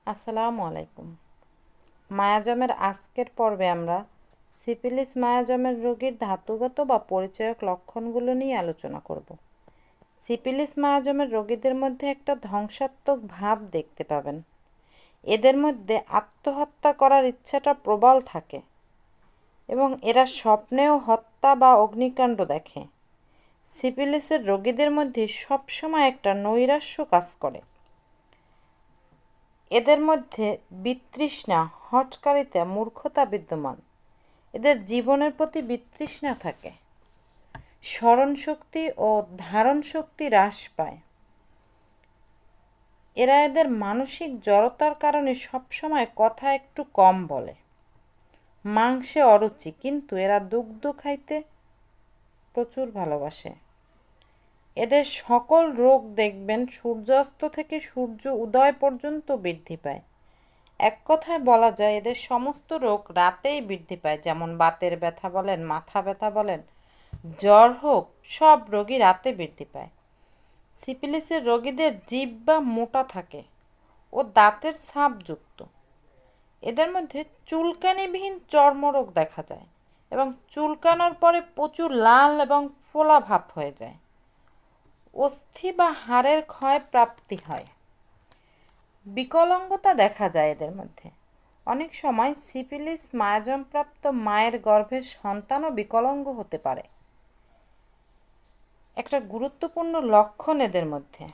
আসসালামু আলাইকুম। মায়াজমের আজকের পর্বে আমরা সিফিলিস মায়াজমের রোগীর ধাতুগত বা পরিচয়ক লক্ষণগুলো নিয়ে আলোচনা করব। সিফিলিস মায়াজমের রোগীদের মধ্যে একটা ধ্বংসাত্মক ভাব দেখতে পাবেন। এদের মধ্যে আত্মহত্যা করার ইচ্ছাটা প্রবল থাকে এবং এরা স্বপ্নেও হত্যা বা অগ্নিকাণ্ড দেখে। সিফিলিসের রোগীদের মধ্যে সবসময় একটা নৈরাশ্য কাজ করে। এদের মধ্যে বিতৃষ্ণা, হঠকারিতা, মূর্খতা বিদ্যমান। এদের জীবনের প্রতি বিতৃষ্ণা থাকে। স্মরণশক্তি ও ধারণশক্তি হ্রাস পায়। এরা এদের মানসিক জড়তার কারণে সবসময় কথা একটু কম বলে। মাংসে অরুচি, কিন্তু এরা দুগ্ধ খাইতে প্রচুর ভালোবাসে। এদের সকল রোগ দেখবেন সূর্যাস্ত থেকে সূর্য উদয় পর্যন্ত বৃদ্ধি পায়। এক কথায় বলা যায় এদের সমস্ত রোগ রাতেই বৃদ্ধি পায়, যেমন বাতের ব্যথা বলেন, মাথা ব্যথা বলেন, জ্বর হোক, সব রোগী রাতে বৃদ্ধি পায়। সিফিলিসের রোগীদের জিহ্বা মোটা থাকে ও দাঁতের ছাপযুক্ত। এদের মধ্যে চুলকানিবিহীন চর্মরোগ দেখা যায় এবং চুলকানোর পরে প্রচুর লাল এবং ফোলা ভাব হয়ে যায়। অস্থি বা হাড়ের ক্ষয় প্রাপ্তি হয়। বিকলাঙ্গতা দেখা যায় এদের মধ্যে। অনেক সময় সিফিলিস মায়াজমপ্রাপ্ত মায়ের গর্ভের সন্তানও বিকলাঙ্গ হতে পারে। একটা গুরুত্বপূর্ণ লক্ষণ এদের মধ্যে,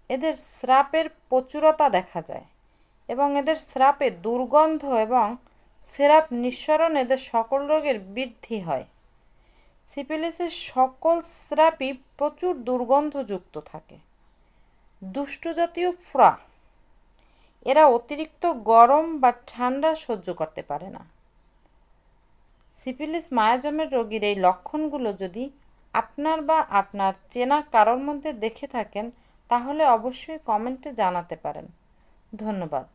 এদের স্রাবের প্রচুরতা দেখা যায় এবং এদের স্রাবে দুর্গন্ধ এবং স্রাব নিঃসরণ এদের সকল রোগের বৃদ্ধি হয়। সিফিলিসের সকল স্রাবই প্রচুর দুর্গন্ধযুক্ত থাকে। দুষ্টজাতীয় ফোড়া, এরা অতিরিক্ত গরম বা ঠান্ডা সহ্য করতে পারে না। সিফিলিস মায়াজমের রোগীর এই লক্ষণগুলো যদি আপনার বা আপনার চেনা কারোর মধ্যে দেখে থাকেন, তাহলে অবশ্যই কমেন্টে জানাতে পারেন। ধন্যবাদ।